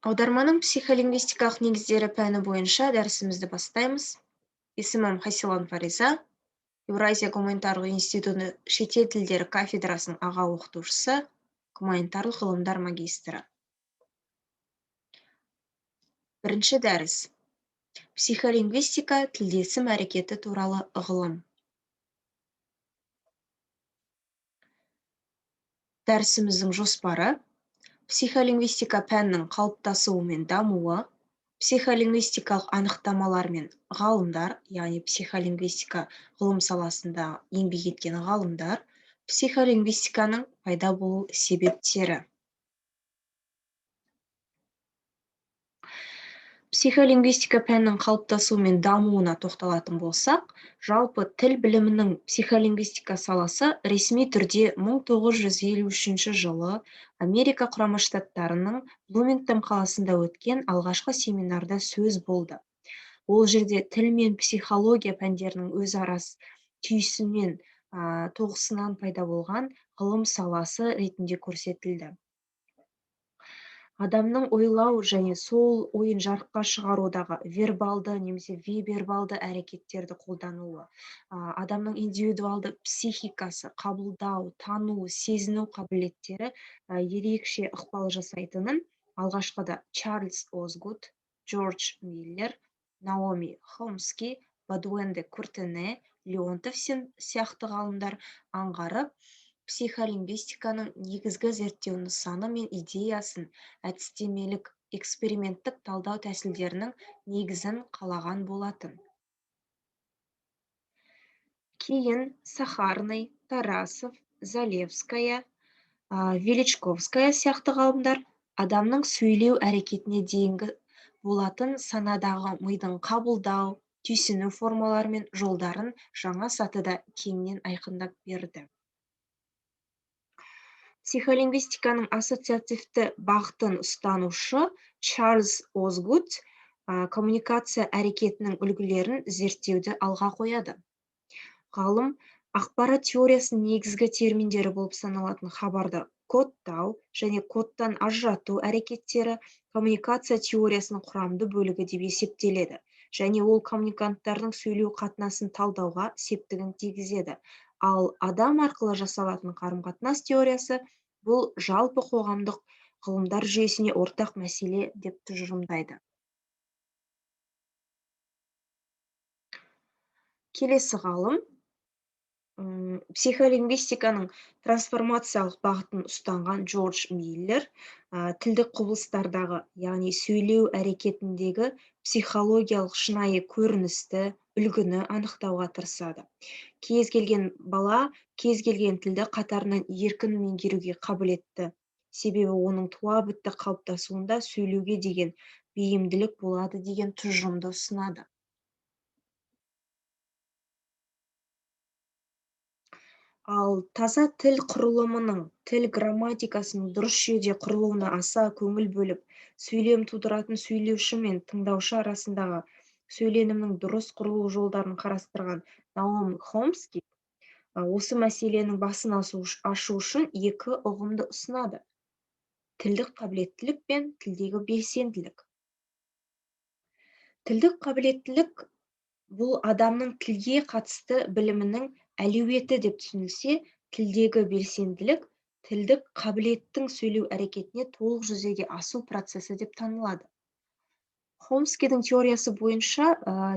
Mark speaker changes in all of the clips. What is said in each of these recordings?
Speaker 1: Аударманың психолингвистикалық негіздері пәні бойынша дәрісімізді бастаймыз. Есімім Хасилан Фариза, Еуразия гуманитарлық институты шетел тілдері кафедрасының аға оқытушысы, гуманитарлық ғылымдар магистрі. Бірінші дәріс. Психолингвистика тілдесім әрекеті туралы ғылым. Дәрісіміздің жоспары: психолингвистика пәнінің қалыптасуы мен дамуы, психолингвистикалық анықтамалар мен ғалымдар, яғни психолингвистика ғылым саласында еңбек еткен ғалымдар, психолингвистиканың пайда болу себептері. Психолингвистика пәнінің қалыптасуы мен дамуына тоқталатын болсақ, жалпы тіл білімінің психолингвистика саласы ресми түрде 1953 жылы Америка құрама штаттарының Блумингтон қаласында өткен алғашқы семинарда сөз болды. Ол жерде тіл мен психология пәндерінің өзара түйісумен тоғысынан пайда болған ғылым саласы ретінде көрсетілді. Адамның ойлау және сол ойын жарыққа шығарудағы вербалды немесе бейвербалды әрекеттерді қолдануы, адамның индивидуалды психикасы, қабылдау, тану, сезіну қабілеттері ерекше ықпал жасайтынын алғашқыда Чарльз Озгуд, Джордж Миллер, Наоми Хомски, Бадуэн де Куртене, Леонтов сияқты ғалымдар аңғарып, психолингвистиканың негізгі зерттеу нысаны мен идеясын әдістемелік эксперименттік талдау тәсілдерінің негізін қалаған болатын. Кейін Сахарный, Тарасов, Залевская, Величковская сияқты ғалымдар адамның сөйлеу әрекетіне дейінгі болатын санадағы мидың қабылдау, түйсіну формалары мен жолдарын жаңа сатыда кеңінен айқындап берді. Психолингвистиканың ассоциативті бағытын ұстанушы Чарльз Озгуд коммуникация әрекетінің үлгілерін зерттеуді алға қояды. Ғалым ақпарат теориясының негізгі терминдері болып саналатын хабарды кодтау және кодтан ажырату әрекеттері коммуникация теориясының құрамды бөлігі деп есептеледі, және ол коммуниканттардың сөйлеу қатынасын талдауға септігін тигізеді. Ал адам арқылы жасалатын қарым-қатынас теориясы бұл жалпы қоғамдық ғылымдар жүйесіне ортақ мәселе деп тұжырымдайды. Келесі ғалым психолингвистиканың трансформациялық бағытын ұстанған Джордж Миллер тілдік құбылыстардағы, яғни сөйлеу әрекетіндегі психологиялық шынайы көріністі, үлгіні анықтауға тырысады. Кез келген бала кез келген тілді қатарынан еркін меңгеруге қабілетті, себебі оның туа бітті қалыптасуында сөйлеуге деген бейімділік болады деген тұжырымды ұсынады. Ал таза тіл құрылымының, тіл грамматикасының дұрыс жүйеде құрылуына аса көңіл бөліп, сөйлем тудыратын сөйлеуші мен тыңдаушы арасындағы сөйленімнің дұрыс құрылу жолдарын қарастырған Наоми Хомски осы мәселенің басын ашу үшін екі ұғымды ұсынады: тілдік қабілеттілік пен тілдегі белсенділік. Тілдік қабілеттілік бұл адамның тілге қатысты білімінің әлеуеті деп түсінілсе, тілдегі белсенділік тілдік қабілеттің сөйлеу әрекетіне толық жүзеге асу процесі деп танылады. Хомскийдің теориясы бойынша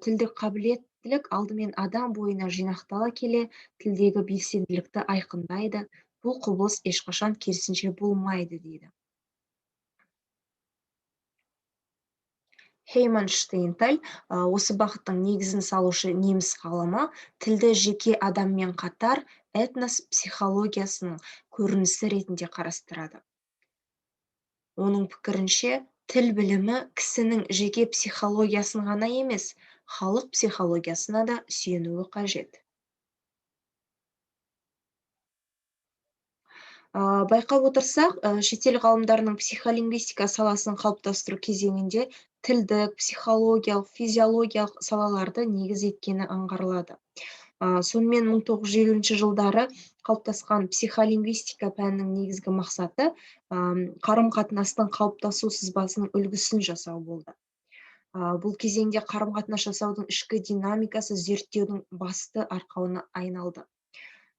Speaker 1: тілдік қабілеттілік алдымен адам бойына жинақтала келе тілдегі белсенділікті айқындайды. Бұл құбылыс ешқашан керісінше болмайды дейді. Хейман Штейнталь осы бағыттың негізін салушы неміс ғалымы тілді жеке адаммен қатар этнос психологиясының көрінісі ретінде қарастырады. Оның пікірінше, тіл білімі кісінің жеке психологиясын ғана емес, халық психологиясына да сүйенуі қажет. Байқап отырсақ, шетел ғалымдарының психолингвистика саласын қалыптастыру кезеңінде тілдік, психологиялық, физиологиялық салаларды негіз еткені аңғарылады. Сонымен 1950 жылдары қалыптасқан психолингвистика пәнінің негізгі мақсаты қарым-қатынастың қалыптасу сызбасының үлгісін жасау болды. Бұл кезеңде қарым-қатынас жасаудың ішкі динамикасы зерттеудің басты арқауына айналды.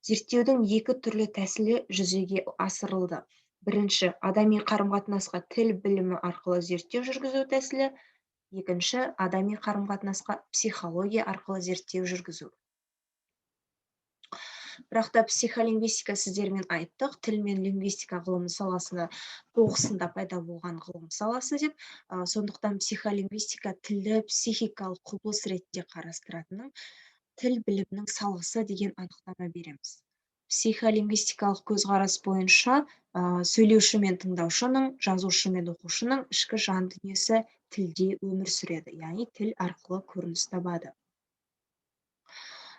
Speaker 1: Зерттеудің екі түрлі тәсілі жүзеге асырылды. Бірінші, адами қарым-қатынасқа тіл білімі арқылы зерттеу жүргізу тәсілі. Екінші, адами қарым-қатынасқа психология арқылы зерттеу жүргізу. Бірақ та психолингвистика сіздермен айттық, тіл мен лингвистика ғылымы саласында тоғысында пайда болған ғылым саласы деп. Сондықтан психолингвистика тілді психикалық құбылыс ретінде қарастыратынын, тіл білімінің саласы деген анықтама береміз. Психолингвистикалық көзқарас бойынша сөйлеуші мен тыңдаушының, жазушы мен оқушының ішкі жан дүниесі тілде өмір сүреді, яғни тіл арқылы көрініс табады.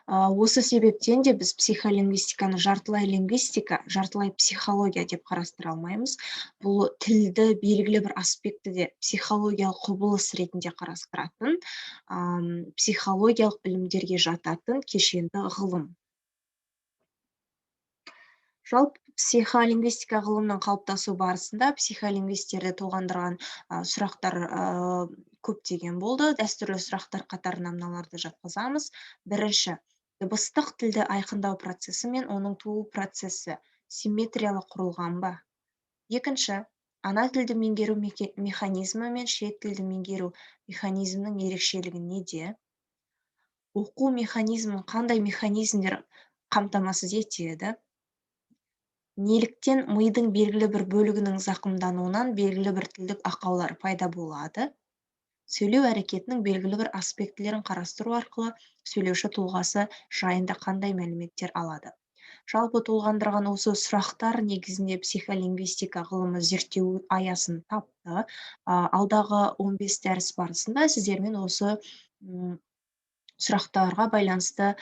Speaker 1: Осы себептен де біз психолингвистиканы жартылай лингвистика, жартылай психология деп қарастыра алмаймыз. Бұл тілді белгілі бір аспектіде психологиялық құбылыс ретінде қарастыратын, психологиялық білімдерге жататын кешенді ғылым. Жалпы психолингвистика ғылымның қалыптасу барысында психолингвистерді толғандырған сұрақтар көптеген болды. Дәстүрлі сұрақтар қатарына мыналарды жатқызамыз. Бірінші, дыбыстық тілді айқындау процесі мен оның туу процесі симметриялы құрылған ба? Екінші, ана тілді меңгеру механизмі мен шет тілді меңгеру механизмінің ерекшелігі неде? Оқу механизмін қандай механизмдер қамтамасыз етеді? Неліктен мидың белгілі бір бөлігінің зақымдануынан белгілі бір тілдік ақаулар пайда болады? Сөйлеу әрекетінің белгілі бір аспектілерін қарастыру арқылы сөйлеуші тұлғасы жайында қандай мәліметтер алады? Жалпы толғандырған осы сұрақтар негізінде психолингвистика ғылымы зерттеу аясын тапты. Алдағы 15 дәріс барысында сіздермен осы сұрақтарға байланысты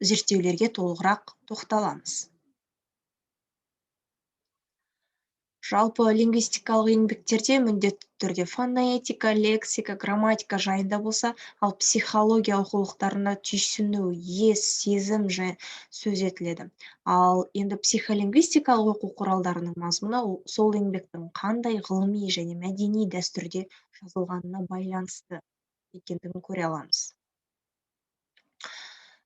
Speaker 1: зерттеулерге толығырақ тоқталамыз. Жалпы лингвистикалық еңбектерде міндетті түрде фонетика, лексика, грамматика жайында болса, ал психология оқулықтарында түйсіну, ес, сезім сөз етіледі. Ал енді психолингвистикалық оқу құралдарының мазмұны сол еңбектің қандай ғылыми және мәдени дәстүрде жазылғанына байланысты екендігін көре аламыз.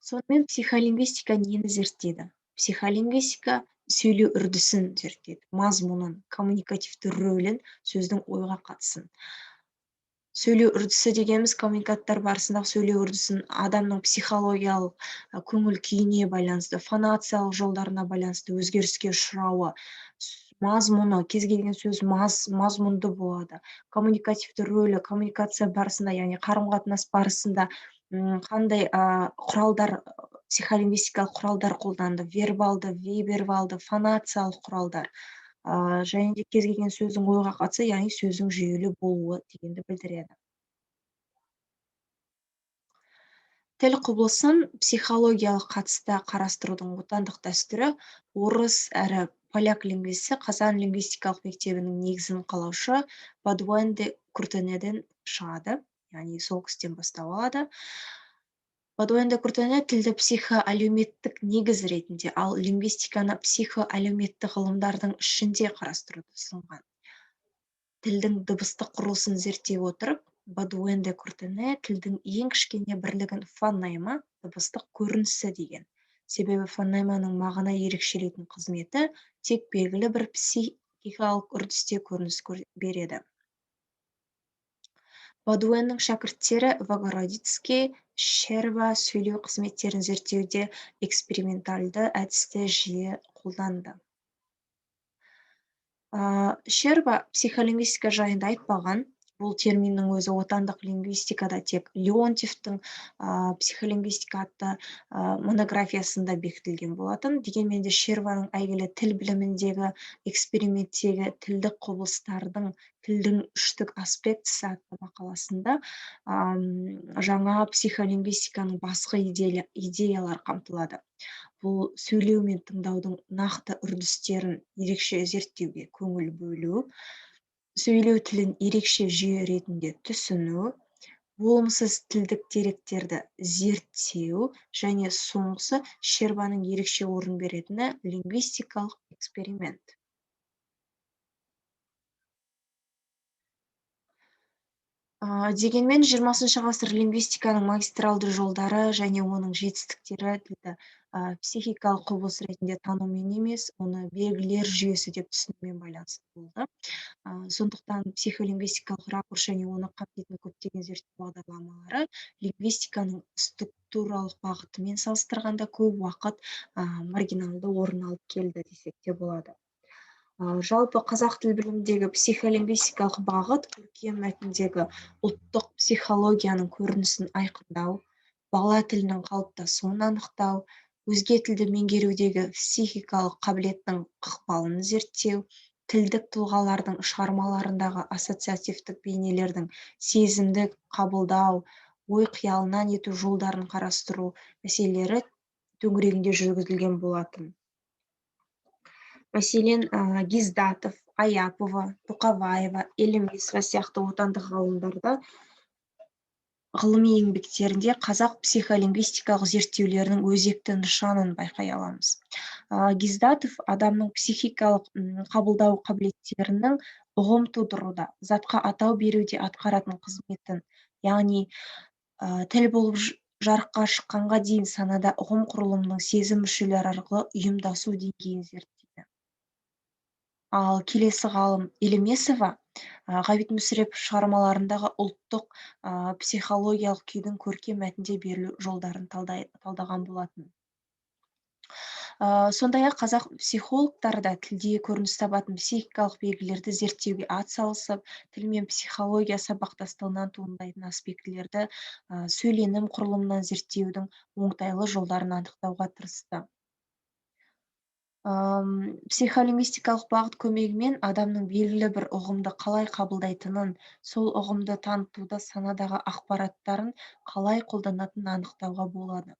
Speaker 1: Сонымен психолингвистика нені зерттейді? Психолингвистика сөйлеу үрдісін зерттейді, мазмұнын, коммуникативті рөлін, сөздің ойға қатысын. Сөйлеу үрдісі дегеніміз коммуникаттар барысындағы сөйлеу үрдісін адамның психологиялық көңіл күйіне байланысты, фонациялық жолдарына байланысты өзгеріске ұшырауы, мазмұны, кез келген сөз мазмұнды болады. Коммуникативті рөлі, коммуникация барысында, яғни қарым-қатынас барысында қандай құралдар, психолингвистикалық құралдар қолданды, вербалды, бейвербалды, фонациялық құралдар, және де кез келген сөздің ойға қатысы, яғни сөздің жүйелі болуы дегенді білдіреді. Тіл құбылысын психологиялық қатыста қарастырудың отандық дәстүрі орыс әрі поляк лингвисті Қазан лингвистикалық мектебінің негізін қалаушы Бодуэн де Куртенеден шығады, яғни сол кісіден бастау алады. Бодуэн де Куртене тілді психоәлеуметтік негіз ретінде, ал лингвистиканы психоәлеуметтік ғылымдардың ішінде қарастыруды ұсынған. Тілдің дыбыстық құрылысын зерттей отырып, Бодуэн де Куртене тілдің ең кішкене бірлігін фонема, дыбыстық көрінісі деген. Себебі фонеманың мағына ерекшелейтін қызметі тек белгілі бір психикалық үрдісте көрініс береді. Бодуэннің шәкірттері Вагородицкий, Щерба сөйлеу қызметтерін зерттеуде экспериментальды әдісті жиі қолданды. Щерба психолингвистика жайында айтпаған, бұл терминнің өзі отандық лингвистикада тек Леонтьевтің психолингвистика атты монографиясында бекітілген болатын. Дегенмен де Щербаның әйгілі тіл біліміндегі эксперименттегі тілдік құбылыстардың тілдің үштік аспектісі атты мақаласында жаңа психолингвистиканың басқа идеялар қамтылады. Бұл сөйлеу мен тыңдаудың нақты үрдістерін ерекше зерттеуге көңіл бөлу, сөйлеу тілін ерекше жүйе ретінде түсіну, болымсыз тілдік деректерді зерттеу және соңғысы Щербаның ерекше орын беретіні лингвистикалық эксперимент. Дегенмен 20 ғасыр лингвистиканың магистралды жолдары және оның жетістіктері тілді психикалық құбылыс ретінде танумен емес, оны белгілер жүйесі деп түсінумен байланысты болды. Сондықтан психолингвистикалық ракурс және оны қамтитын көптеген зерттеу бағдарламалары лингвистиканың структуралық бағытымен салыстырғанда көп уақыт маргиналды орын алып келді десек те болады. Жалпы қазақ тіл біліміндегі психолингвистикалық бағыт көркем мәтіндегі ұлттық психологияның көрінісін айқындау, бала тілінің қалыптасуын анықтау, өзге тілді меңгерудегі психикалық қабілеттің ықпалын зерттеу, тілдік тұлғалардың шығармаларындағы ассоциативтік бейнелердің сезімдік қабылдау, ой қиялынан ету жолдарын қарастыру мәселелері төңірегінде жүргізілген болатын. Мәселен, Гиздатов, Аяпова, Тоқабаева, Елемесова сияқты отандық ғалымдарда ғылыми еңбектерінде қазақ психолингвистикалық зерттеулерінің өзекті нышанын байқай аламыз. Гиздатов адамның психикалық қабылдау қабілеттерінің ұғым тудыруда, затқа атау беруде атқаратын қызметін, яғни тіл болып жарыққа шыққанға дейін санада ұғым құрылымының сезім мүшелері арқылы ұйымдасу деңгейін зерттейді. Ал келесі ғалым Елемесова Ғабит Мүсірепов шығармаларындағы ұлттық психологиялық күйдің көркем мәтінде берілу жолдарын талдаған болатын. Сондай-ақ қазақ психологтары да тілде көрініс табатын психикалық белгілерді зерттеуге атсалысып, тіл мен психология сабақтастығынан туындайтын аспектілерді сөйленім құрылымынан зерттеудің оңтайлы жолдарын анықтауға тырысты. Психолингвистикалық бағыт көмегімен адамның белгілі бір ұғымды қалай қабылдайтынын, сол ұғымды танытуда санадағы ақпараттарын қалай қолданатынын анықтауға болады.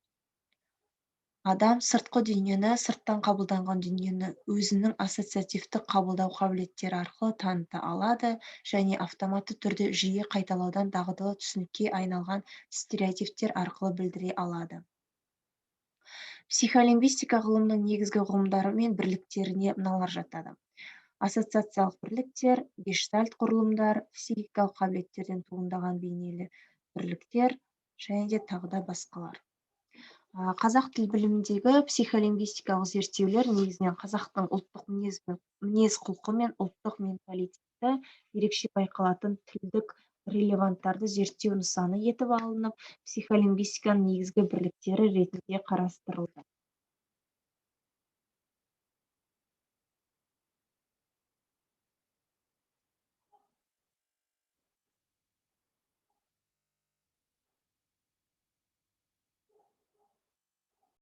Speaker 1: Адам сыртқы дүниені, сырттан қабылданған дүниені өзінің ассоциативтік қабылдау қабілеттері арқылы таныта алады және автоматты түрде жиі қайталаудан дағдылы түсінікке айналған стереотиптер арқылы білдіре алады. Психолингвистика ғылымның негізгі ұғымдары мен бірліктеріне мыналар жатады. Ассоциациялық бірліктер, гештальт құрылымдар, психикалық қабілеттерден туындаған бейнелі бірліктер және де тағы да басқалар. Қазақ тіл біліміндегі психолингвистикалық зерттеулер негізінен қазақтың ұлттық мінез құлқы мен ұлттық менталитеті ерекше байқалатын тілдік релеванттарды зерттеу нысаны етіп алынып, психолингвистиканың негізгі бірліктері ретінде қарастырылды.